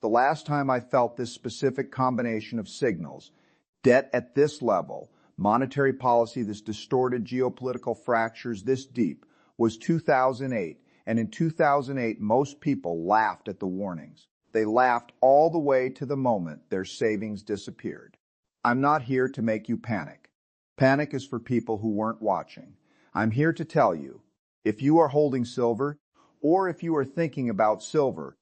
The last time I felt this specific combination of signals, debt at this level, monetary policy, this distorted geopolitical fractures this deep, was 2008. And in 2008, most people laughed at the warnings. They laughed all the way to the moment their savings disappeared. I'm not here to make you panic. Panic is for people who weren't watching. I'm here to tell you, if you are holding silver, or if you are thinking about silver,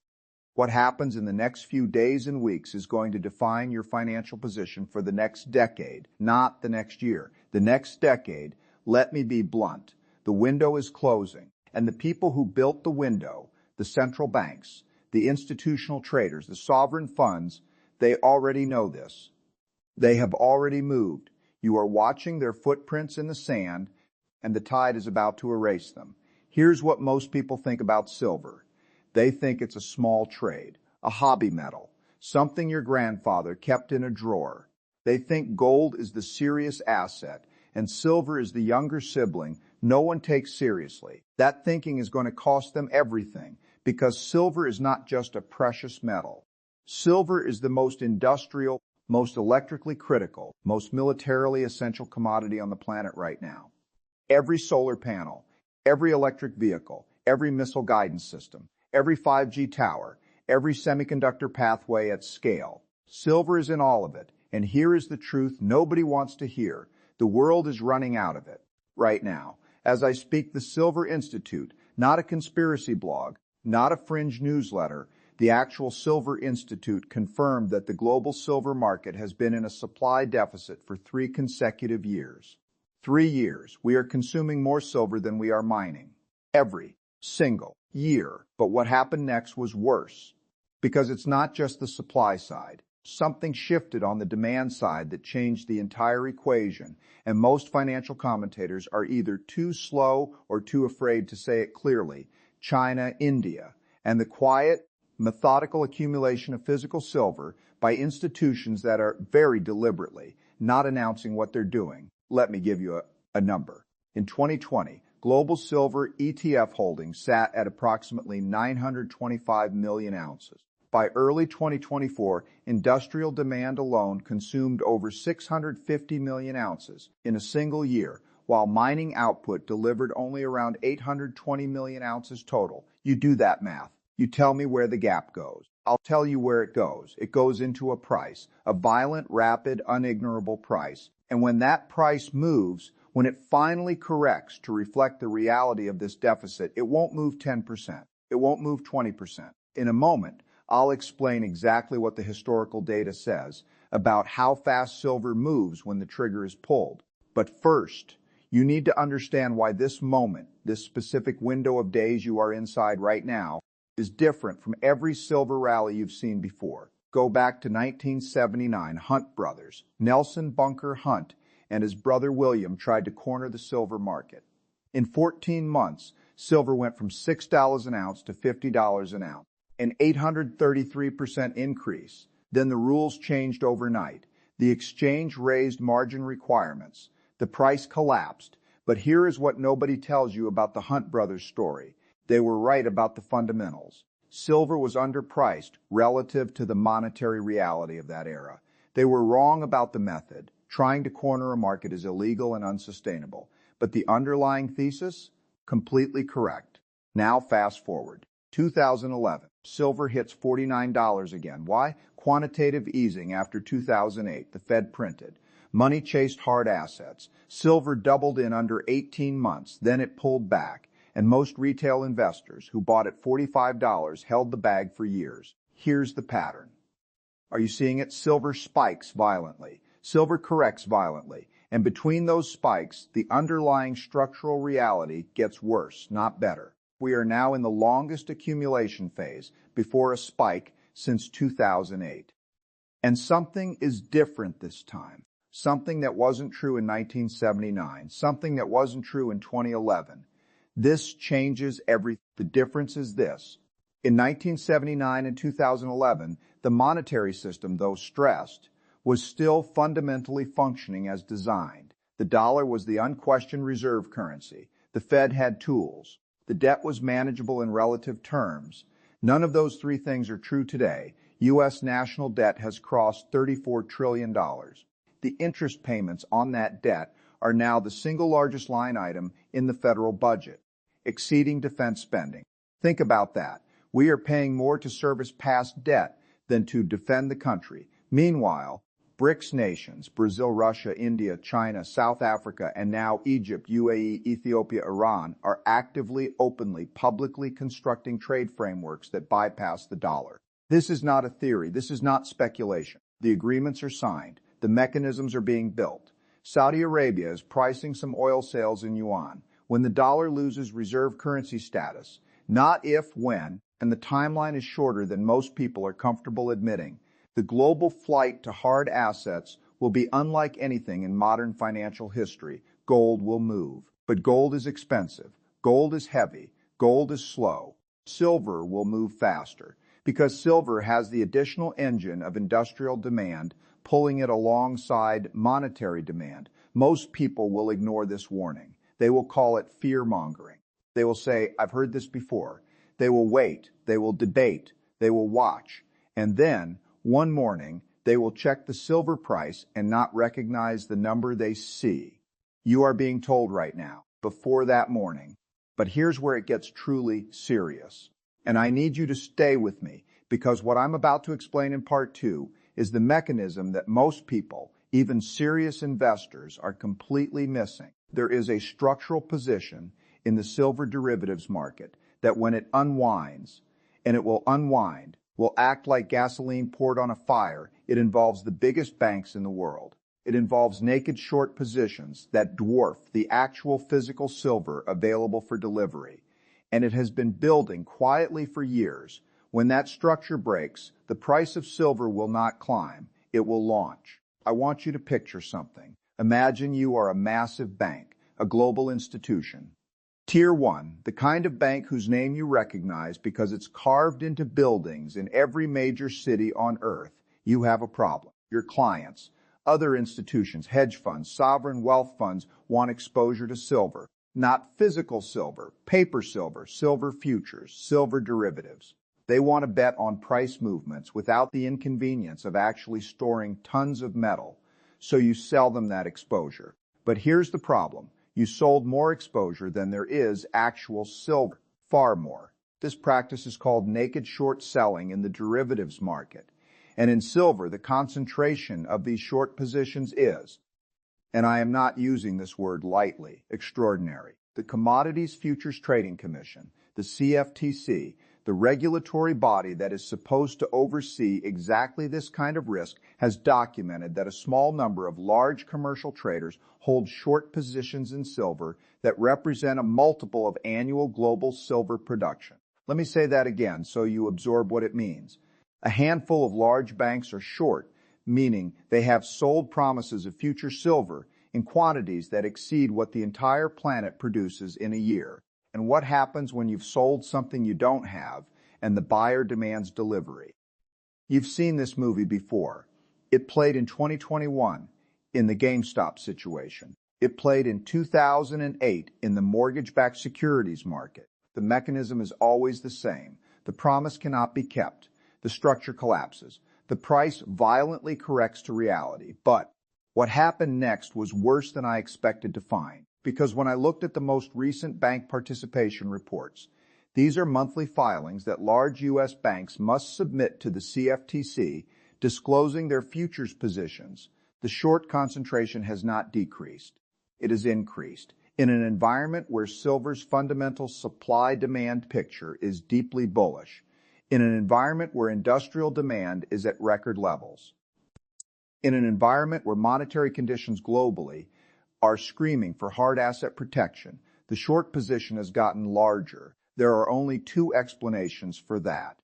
what happens in the next few days and weeks is going to define your financial position for the next decade, not the next year. The next decade, let me be blunt, the window is closing, and the people who built the window, the central banks, the institutional traders, the sovereign funds, they already know this. They have already moved. You are watching their footprints in the sand, and the tide is about to erase them. Here's what most people think about silver. They think it's a small trade, a hobby metal, something your grandfather kept in a drawer. They think gold is the serious asset, and silver is the younger sibling no one takes seriously. That thinking is going to cost them everything, because silver is not just a precious metal. Silver is the most industrial, most electrically critical, most militarily essential commodity on the planet right now. Every solar panel, every electric vehicle, every missile guidance system, every 5G tower, every semiconductor pathway at scale. Silver is in all of it, and here is the truth nobody wants to hear. The world is running out of it right now. As I speak, the Silver Institute, not a conspiracy blog, not a fringe newsletter, the actual Silver Institute confirmed that the global silver market has been in a supply deficit for 3 consecutive years. 3 years, we are consuming more silver than we are mining. Every single year. But what happened next was worse. Because it's not just the supply side. Something shifted on the demand side that changed the entire equation, and most financial commentators are either too slow or too afraid to say it clearly. China, India, and the quiet, methodical accumulation of physical silver by institutions that are very deliberately not announcing what they're doing. Let me give you a number. In 2020, global silver ETF holdings sat at approximately 925 million ounces. By early 2024, industrial demand alone consumed over 650 million ounces in a single year, while mining output delivered only around 820 million ounces total. You do that math. You tell me where the gap goes. I'll tell you where it goes. It goes into a price, a violent, rapid, unignorable price. And when that price moves, when it finally corrects to reflect the reality of this deficit, it won't move 10%. It won't move 20%. In a moment, I'll explain exactly what the historical data says about how fast silver moves when the trigger is pulled. But first, you need to understand why this moment, this specific window of days you are inside right now, is different from every silver rally you've seen before. Go back to 1979, Hunt brothers, Nelson Bunker Hunt, and his brother William tried to corner the silver market. In 14 months, silver went from $6 an ounce to $50 an ounce, an 833% increase. Then the rules changed overnight. The exchange raised margin requirements. The price collapsed. But here is what nobody tells you about the Hunt brothers story. They were right about the fundamentals. Silver was underpriced relative to the monetary reality of that era. They were wrong about the method. Trying to corner a market is illegal and unsustainable. But the underlying thesis? Completely correct. Now fast forward. 2011. Silver hits $49 again. Why? Quantitative easing after 2008. The Fed printed. Money chased hard assets. Silver doubled in under 18 months. Then it pulled back. And most retail investors who bought at $45 held the bag for years. Here's the pattern. Are you seeing it? Silver spikes violently. Silver corrects violently. And between those spikes, the underlying structural reality gets worse, not better. We are now in the longest accumulation phase before a spike since 2008. And something is different this time. Something that wasn't true in 1979. Something that wasn't true in 2011. This changes everything. The difference is this. In 1979 and 2011, the monetary system, though stressed, was still fundamentally functioning as designed. The dollar was the unquestioned reserve currency. The Fed had tools. The debt was manageable in relative terms. None of those three things are true today. U.S. national debt has crossed $34 trillion. The interest payments on that debt are now the single largest line item in the federal budget, exceeding defense spending. Think about that. We are paying more to service past debt than to defend the country. Meanwhile, BRICS nations, Brazil, Russia, India, China, South Africa, and now Egypt, UAE, Ethiopia, Iran, are actively, openly, publicly constructing trade frameworks that bypass the dollar. This is not a theory. This is not speculation. The agreements are signed. The mechanisms are being built. Saudi Arabia is pricing some oil sales in yuan. When the dollar loses reserve currency status, not if, when, and the timeline is shorter than most people are comfortable admitting, the global flight to hard assets will be unlike anything in modern financial history. Gold will move. But gold is expensive. Gold is heavy. Gold is slow. Silver will move faster because silver has the additional engine of industrial demand pulling it alongside monetary demand. Most people will ignore this warning. They will call it fear-mongering. They will say, I've heard this before. They will wait. They will debate. They will watch. And then, one morning, they will check the silver price and not recognize the number they see. You are being told right now, before that morning. But here's where it gets truly serious. And I need you to stay with me, because what I'm about to explain in part 2 is the mechanism that most people, even serious investors, are completely missing. There is a structural position in the silver derivatives market that when it unwinds, and it will unwind, will act like gasoline poured on a fire. It involves the biggest banks in the world. It involves naked short positions that dwarf the actual physical silver available for delivery. And it has been building quietly for years. When that structure breaks, the price of silver will not climb. It will launch. I want you to picture something. Imagine you are a massive bank, a global institution. Tier 1, the kind of bank whose name you recognize because it's carved into buildings in every major city on earth. You have a problem. Your clients, other institutions, hedge funds, sovereign wealth funds want exposure to silver. Not physical silver, paper silver, silver futures, silver derivatives. They want to bet on price movements without the inconvenience of actually storing tons of metal. So you sell them that exposure. But here's the problem. You sold more exposure than there is actual silver, far more. This practice is called naked short selling in the derivatives market. And in silver, the concentration of these short positions is, and I am not using this word lightly, extraordinary. The Commodities Futures Trading Commission, the CFTC, the regulatory body that is supposed to oversee exactly this kind of risk, has documented that a small number of large commercial traders hold short positions in silver that represent a multiple of annual global silver production. Let me say that again so you absorb what it means. A handful of large banks are short, meaning they have sold promises of future silver in quantities that exceed what the entire planet produces in a year. And what happens when you've sold something you don't have and the buyer demands delivery? You've seen this movie before. It played in 2021 in the GameStop situation. It played in 2008 in the mortgage-backed securities market. The mechanism is always the same. The promise cannot be kept. The structure collapses. The price violently corrects to reality. But what happened next was worse than I expected to find. Because when I looked at the most recent bank participation reports, these are monthly filings that large U.S. banks must submit to the CFTC disclosing their futures positions. The short concentration has not decreased. It has increased. In an environment where silver's fundamental supply-demand picture is deeply bullish, in an environment where industrial demand is at record levels, in an environment where monetary conditions globally are screaming for hard asset protection, the short position has gotten larger. There are only two explanations for that.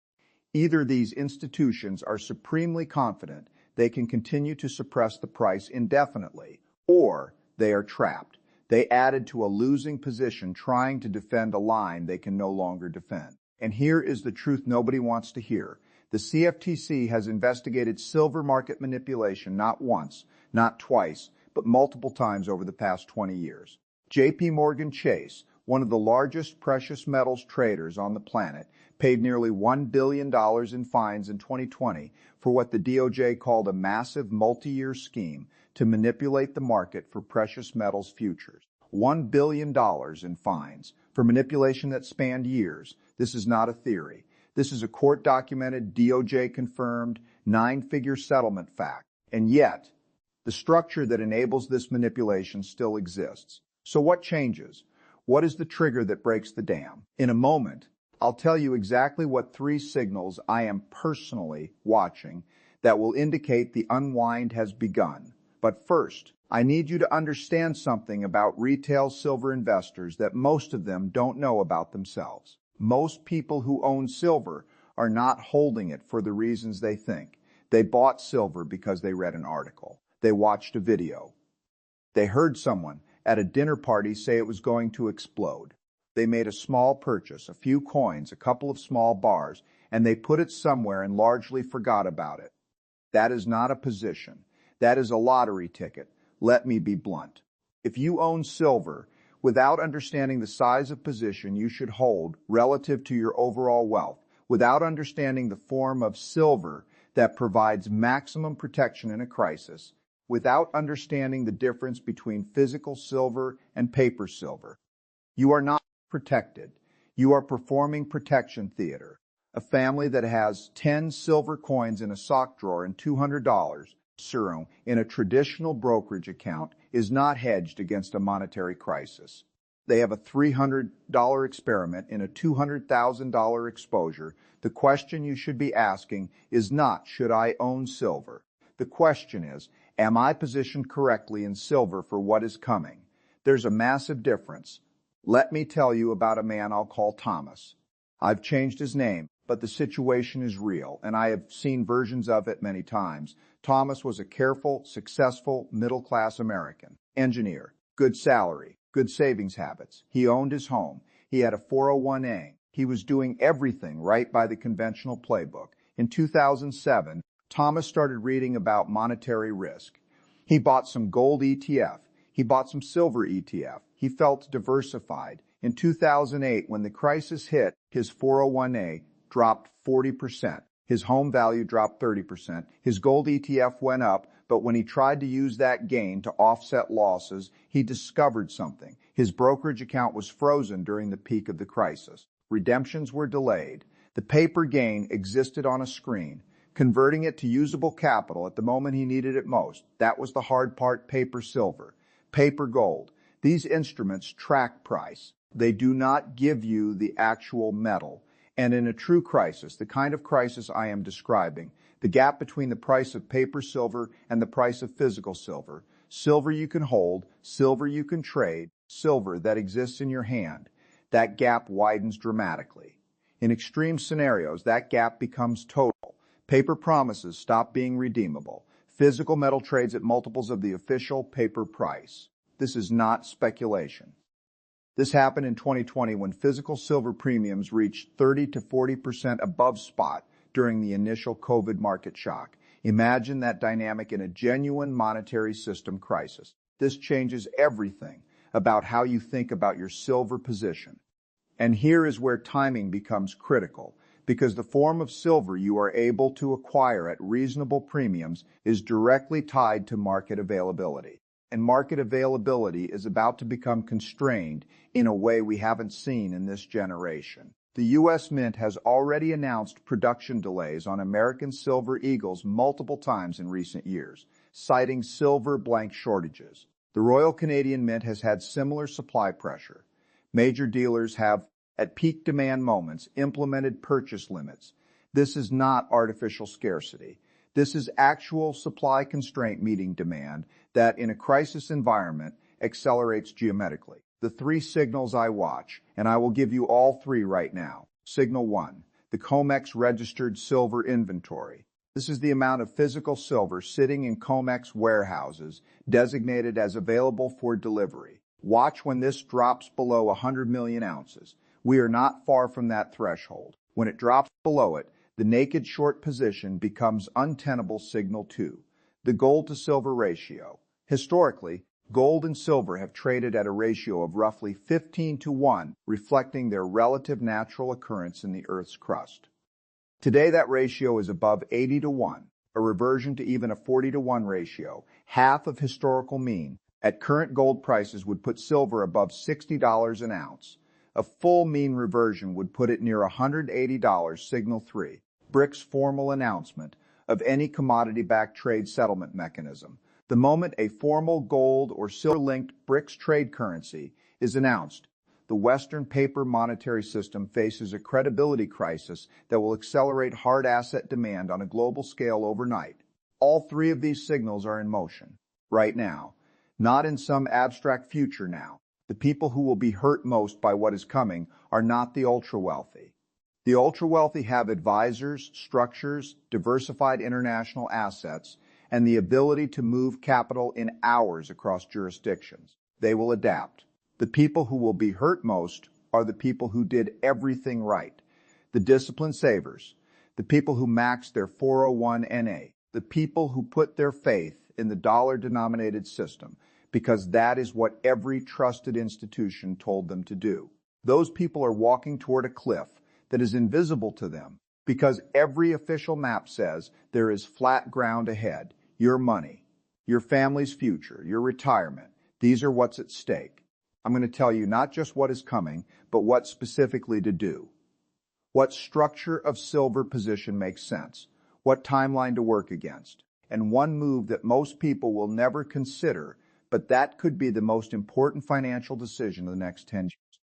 Either these institutions are supremely confident they can continue to suppress the price indefinitely, or they are trapped. They added to a losing position trying to defend a line they can no longer defend. And here is the truth nobody wants to hear. The CFTC has investigated silver market manipulation not once, not twice, but multiple times over the past 20 years. J.P. Morgan Chase, one of the largest precious metals traders on the planet, paid nearly $1 billion in fines in 2020 for what the DOJ called a massive multi-year scheme to manipulate the market for precious metals futures. $1 billion in fines for manipulation that spanned years. This is not a theory. This is a court-documented, DOJ-confirmed, 9-figure settlement fact. And yet, the structure that enables this manipulation still exists. So what changes? What is the trigger that breaks the dam? In a moment, I'll tell you exactly what 3 signals I am personally watching that will indicate the unwind has begun. But first, I need you to understand something about retail silver investors that most of them don't know about themselves. Most people who own silver are not holding it for the reasons they think. They bought silver because they read an article. They watched a video. They heard someone at a dinner party say it was going to explode. They made a small purchase, a few coins, a couple of small bars, and they put it somewhere and largely forgot about it. That is not a position. That is a lottery ticket. Let me be blunt. If you own silver, without understanding the size of position you should hold relative to your overall wealth, without understanding the form of silver that provides maximum protection in a crisis, without understanding the difference between physical silver and paper silver, you are not protected. You are performing protection theater. A family that has 10 silver coins in a sock drawer and $200 in a traditional brokerage account is not hedged against a monetary crisis. They have a $300 experiment in a $200,000 exposure. The question you should be asking is not, should I own silver? The question is, am I positioned correctly in silver for what is coming? There's a massive difference. Let me tell you about a man I'll call Thomas. I've changed his name, but the situation is real, and I have seen versions of it many times. Thomas was a careful, successful, middle-class American. Engineer, good salary, good savings habits. He owned his home. He had a 401a. He was doing everything right by the conventional playbook. In 2007, Thomas started reading about monetary risk. He bought some gold ETF. He bought some silver ETF. He felt diversified. In 2008, when the crisis hit, his 401a dropped 40%. His home value dropped 30%. His gold ETF went up, but when he tried to use that gain to offset losses, he discovered something. His brokerage account was frozen during the peak of the crisis. Redemptions were delayed. The paper gain existed on a screen, converting it to usable capital at the moment he needed it most. That was the hard part. Paper silver, paper gold. These instruments track price. They do not give you the actual metal. And in a true crisis, the kind of crisis I am describing, the gap between the price of paper silver and the price of physical silver, silver you can hold, silver you can trade, silver that exists in your hand, that gap widens dramatically. In extreme scenarios, that gap becomes total. Paper promises stop being redeemable. Physical metal trades at multiples of the official paper price. This is not speculation. This happened in 2020 when physical silver premiums reached 30 to 40% above spot during the initial COVID market shock. Imagine that dynamic in a genuine monetary system crisis. This changes everything about how you think about your silver position. And here is where timing becomes critical, because the form of silver you are able to acquire at reasonable premiums is directly tied to market availability. And market availability is about to become constrained in a way we haven't seen in this generation. The U.S. Mint has already announced production delays on American Silver Eagles multiple times in recent years, citing silver blank shortages. The Royal Canadian Mint has had similar supply pressure. Major dealers have, at peak demand moments, implemented purchase limits. This is not artificial scarcity. This is actual supply constraint meeting demand that, in a crisis environment, accelerates geometrically. The 3 signals I watch, and I will give you all 3 right now. Signal 1, the COMEX registered silver inventory. This is the amount of physical silver sitting in COMEX warehouses designated as available for delivery. Watch when this drops below 100 million ounces. We are not far from that threshold. When it drops below it, the naked short position becomes untenable. Signal 2, the gold to silver ratio. Historically, Gold and silver have traded at a ratio of roughly 15-to-1, reflecting their relative natural occurrence in the Earth's crust. Today that ratio is above 80-to-1, a reversion to even a 40-to-1 ratio, half of historical mean. At current gold prices would put silver above $60 an ounce. A full mean reversion would put it near $180, signal 3. BRICS formal announcement of any commodity-backed trade settlement mechanism. The moment a formal gold or silver-linked BRICS trade currency is announced, the Western paper monetary system faces a credibility crisis that will accelerate hard asset demand on a global scale overnight. All three of these signals are in motion, right now, not in some abstract future now. The people who will be hurt most by what is coming are not the ultra-wealthy. The ultra-wealthy have advisors, structures, diversified international assets, and the ability to move capital in hours across jurisdictions. They will adapt. The people who will be hurt most are the people who did everything right. The disciplined savers, the people who maxed their 401(n)(a), the people who put their faith in the dollar-denominated system, because that is what every trusted institution told them to do. Those people are walking toward a cliff that is invisible to them, because every official map says there is flat ground ahead. Your money, your family's future, your retirement, these are what's at stake. I'm going to tell you not just what is coming, but what specifically to do. What structure of silver position makes sense, what timeline to work against, and one move that most people will never consider, but that could be the most important financial decision of the next 10 years.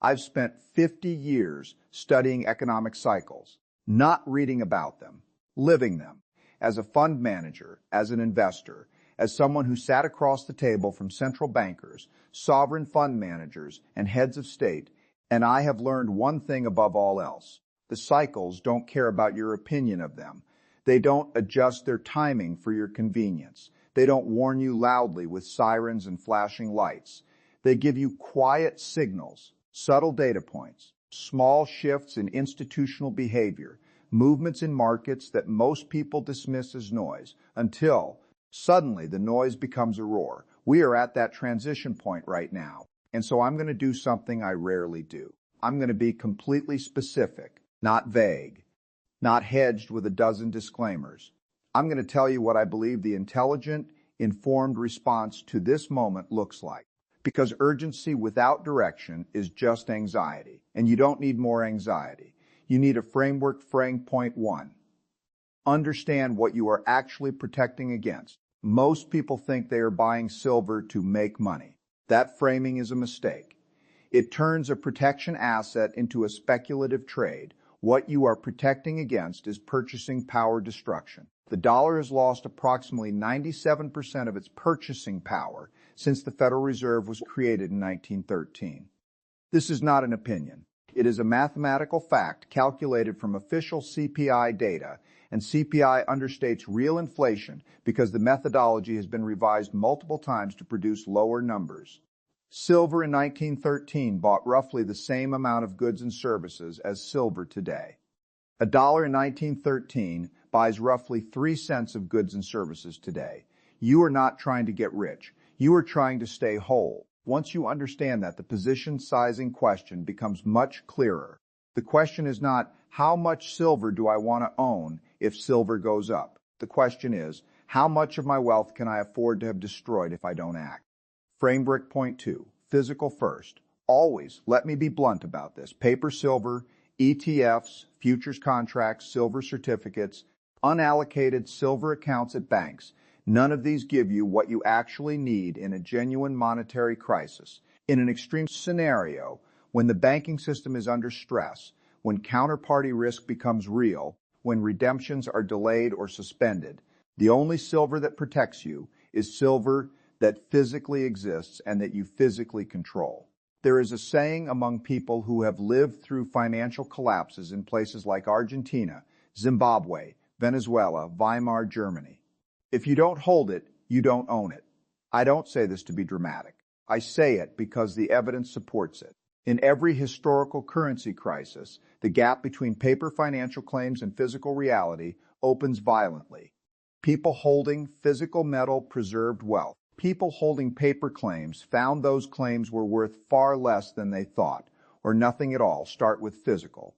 I've spent 50 years studying economic cycles, not reading about them, living them, as a fund manager, as an investor, as someone who sat across the table from central bankers, sovereign fund managers, and heads of state, and I have learned one thing above all else. The cycles don't care about your opinion of them. They don't adjust their timing for your convenience. They don't warn you loudly with sirens and flashing lights. They give you quiet signals, subtle data points, small shifts in institutional behavior, movements in markets that most people dismiss as noise, until suddenly the noise becomes a roar. We are at that transition point right now, and so I'm going to do something I rarely do. I'm going to be completely specific, not vague, not hedged with a dozen disclaimers. I'm going to tell you what I believe the intelligent, informed response to this moment looks like. Because urgency without direction is just anxiety, and you don't need more anxiety. You need a framework. Frame point 1. Understand what you are actually protecting against. Most people think they are buying silver to make money. That framing is a mistake. It turns a protection asset into a speculative trade. What you are protecting against is purchasing power destruction. The dollar has lost approximately 97% of its purchasing power since the Federal Reserve was created in 1913. This is not an opinion. It is a mathematical fact calculated from official CPI data, and CPI understates real inflation because the methodology has been revised multiple times to produce lower numbers. Silver in 1913 bought roughly the same amount of goods and services as silver today. A dollar in 1913 buys roughly 3 cents of goods and services today. You are not trying to get rich. You are trying to stay whole. Once you understand that, the position sizing question becomes much clearer. The question is not, how much silver do I want to own if silver goes up? The question is, how much of my wealth can I afford to have destroyed if I don't act? Framework point 2, physical first. Always, let me be blunt about this, paper silver, ETFs, futures contracts, silver certificates, unallocated silver accounts at banks. None of these give you what you actually need in a genuine monetary crisis. In an extreme scenario, when the banking system is under stress, when counterparty risk becomes real, when redemptions are delayed or suspended, the only silver that protects you is silver that physically exists and that you physically control. There is a saying among people who have lived through financial collapses in places like Argentina, Zimbabwe, Venezuela, Weimar, Germany. If you don't hold it, you don't own it. I don't say this to be dramatic. I say it because the evidence supports it. In every historical currency crisis, the gap between paper financial claims and physical reality opens violently. People holding physical metal preserved wealth. People holding paper claims found those claims were worth far less than they thought, or nothing at all. Start with physical.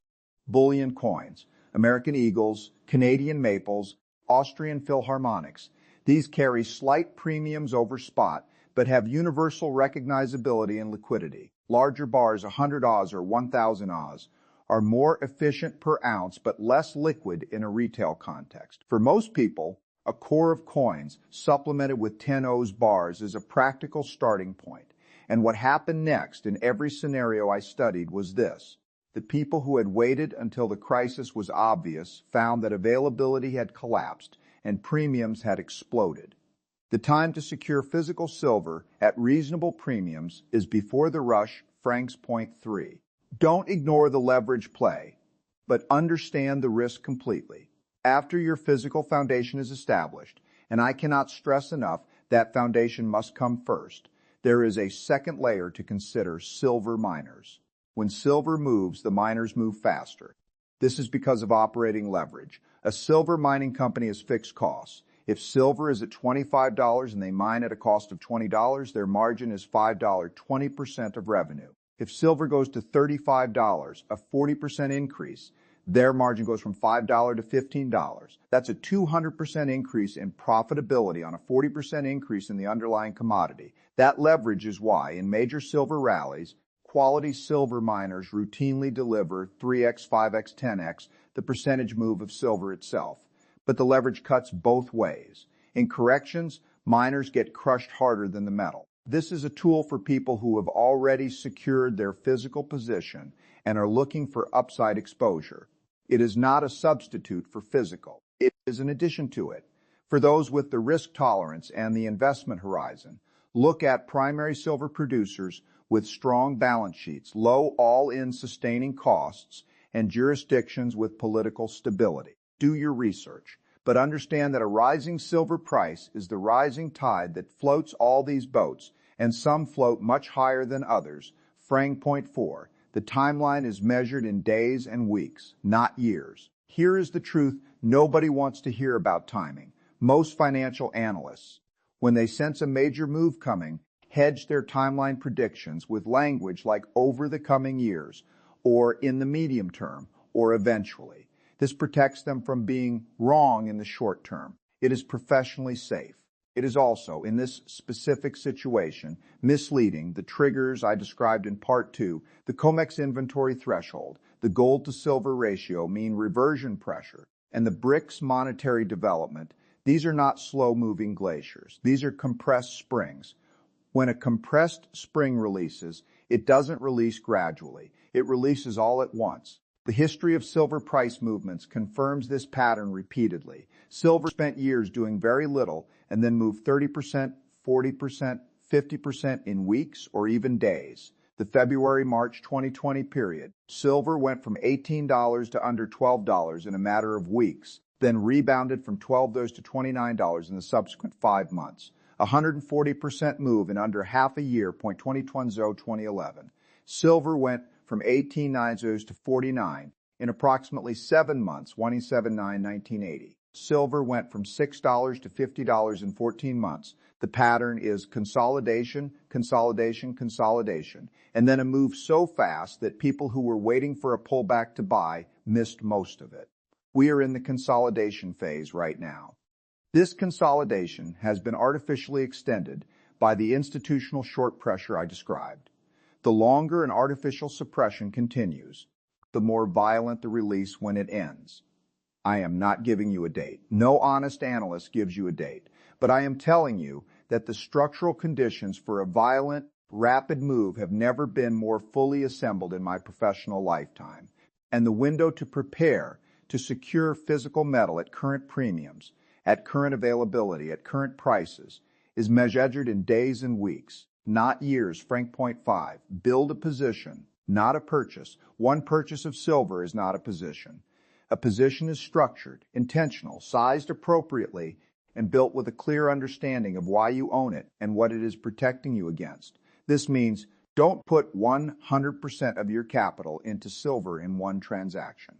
Bullion coins, American Eagles, Canadian Maples, Austrian Philharmonics. These carry slight premiums over spot, but have universal recognizability and liquidity. Larger bars, 100 Oz or 1,000 Oz, are more efficient per ounce but less liquid in a retail context. For most people, a core of coins supplemented with 10 Oz bars is a practical starting point. And what happened next in every scenario I studied was this. The people who had waited until the crisis was obvious found that availability had collapsed and premiums had exploded. The time to secure physical silver at reasonable premiums is before the rush, Frank's point 3. Don't ignore the leverage play, but understand the risk completely. After your physical foundation is established, and I cannot stress enough that foundation must come first, there is a second layer to consider: silver miners. When silver moves, the miners move faster. This is because of operating leverage. A silver mining company has fixed costs. If silver is at $25 and they mine at a cost of $20, their margin is $5, 20% of revenue. If silver goes to $35, a 40% increase, their margin goes from $5 to $15. That's a 200% increase in profitability on a 40% increase in the underlying commodity. That leverage is why, in major silver rallies, quality silver miners routinely deliver 3x, 5x, 10x the percentage move of silver itself. But the leverage cuts both ways. In corrections, miners get crushed harder than the metal. This is a tool for people who have already secured their physical position and are looking for upside exposure. It is not a substitute for physical. It is an addition to it. For those with the risk tolerance and the investment horizon, look at primary silver producers with strong balance sheets, low all-in sustaining costs, and jurisdictions with political stability. Do your research, but understand that a rising silver price is the rising tide that floats all these boats, and some float much higher than others. Frang point 4. The timeline is measured in days and weeks, not years. Here is the truth nobody wants to hear about timing. Most financial analysts, when they sense a major move coming, hedge their timeline predictions with language like over the coming years, or in the medium term, or eventually. This protects them from being wrong in the short term. It is professionally safe. It is also, in this specific situation, misleading. The triggers I described in Part 2, the COMEX inventory threshold, the gold to silver ratio, mean reversion pressure, and the BRICS monetary development. These are not slow-moving glaciers. These are compressed springs. When a compressed spring releases, it doesn't release gradually. It releases all at once. The history of silver price movements confirms this pattern repeatedly. Silver spent years doing very little and then moved 30%, 40%, 50% in weeks or even days. The February-March 2020 period, silver went from $18 to under $12 in a matter of weeks, then rebounded from $12 to $29 in the subsequent 5 months. A 140% move in under half a year, 2011. Silver went from 18.90 to 49 in approximately 7 months, 1980. Silver went from $6 to $50 in 14 months. The pattern is consolidation, consolidation, consolidation, and then a move so fast that people who were waiting for a pullback to buy missed most of it. We are in the consolidation phase right now. This consolidation has been artificially extended by the institutional short pressure I described. The longer an artificial suppression continues, the more violent the release when it ends. I am not giving you a date. No honest analyst gives you a date. But I am telling you that the structural conditions for a violent, rapid move have never been more fully assembled in my professional lifetime. And the window to prepare to secure physical metal at current premiums, at current availability, at current prices, is measured in days and weeks, not years. Frank point 5. Build a position, not a purchase. One purchase of silver is not a position. A position is structured, intentional, sized appropriately, and built with a clear understanding of why you own it and what it is protecting you against. This means don't put 100% of your capital into silver in one transaction.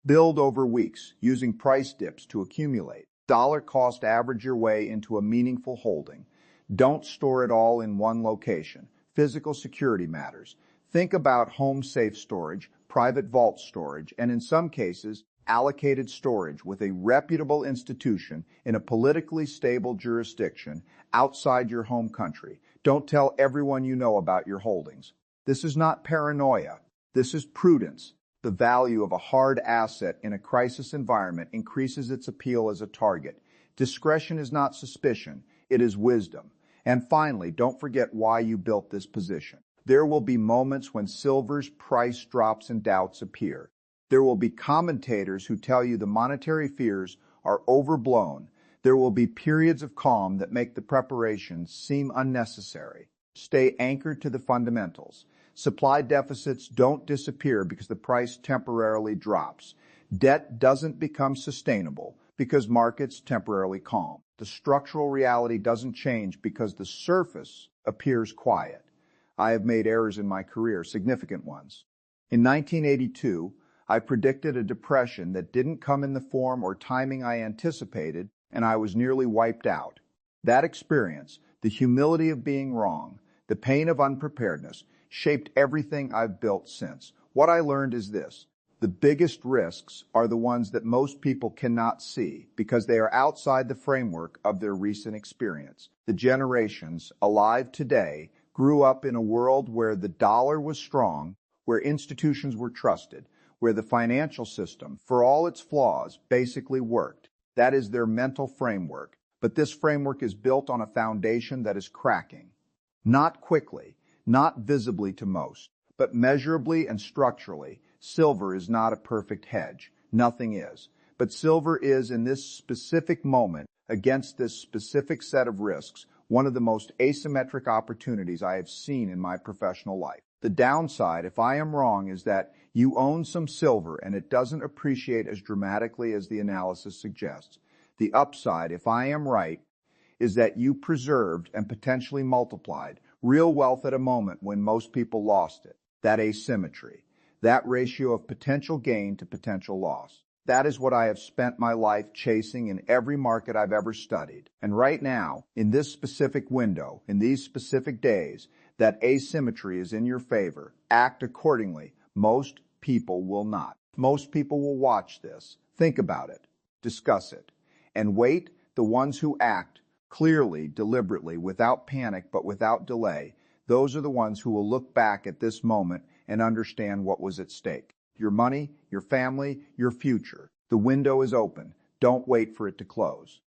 Build over weeks, using price dips to accumulate. Dollar cost average your way into a meaningful holding. Don't store it all in one location. Physical security matters. Think about home-safe storage, private vault storage, and in some cases, allocated storage with a reputable institution in a politically stable jurisdiction outside your home country. Don't tell everyone you know about your holdings. This is not paranoia. This is prudence. The value of a hard asset in a crisis environment increases its appeal as a target. Discretion is not suspicion. It is wisdom. And finally, don't forget why you built this position. There will be moments when silver's price drops and doubts appear. There will be commentators who tell you the monetary fears are overblown. There will be periods of calm that make the preparations seem unnecessary. Stay anchored to the fundamentals. Supply deficits don't disappear because the price temporarily drops. Debt doesn't become sustainable because markets temporarily calm. The structural reality doesn't change because the surface appears quiet. I have made errors in my career, significant ones. In 1982, I predicted a depression that didn't come in the form or timing I anticipated, and I was nearly wiped out. That experience, the humility of being wrong, the pain of unpreparedness, shaped everything I've built since. What I learned is this: the biggest risks are the ones that most people cannot see because they are outside the framework of their recent experience. The generations alive today grew up in a world where the dollar was strong, where institutions were trusted, where the financial system, for all its flaws, basically worked. That is their mental framework. But this framework is built on a foundation that is cracking. Not quickly, not visibly to most, but measurably and structurally. Silver is not a perfect hedge. Nothing is. But silver is, in this specific moment, against this specific set of risks, one of the most asymmetric opportunities I have seen in my professional life. The downside, if I am wrong, is that you own some silver and it doesn't appreciate as dramatically as the analysis suggests. The upside, if I am right, is that you preserved and potentially multiplied real wealth at a moment when most people lost it. That asymmetry, that ratio of potential gain to potential loss. That is what I have spent my life chasing in every market I've ever studied. And right now, in this specific window, in these specific days, that asymmetry is in your favor. Act accordingly. Most people will not. Most people will watch this, think about it, discuss it, and wait. The ones who act clearly, deliberately, without panic but without delay, those are the ones who will look back at this moment and understand what was at stake. Your money, your family, your future. The window is open. Don't wait for it to close.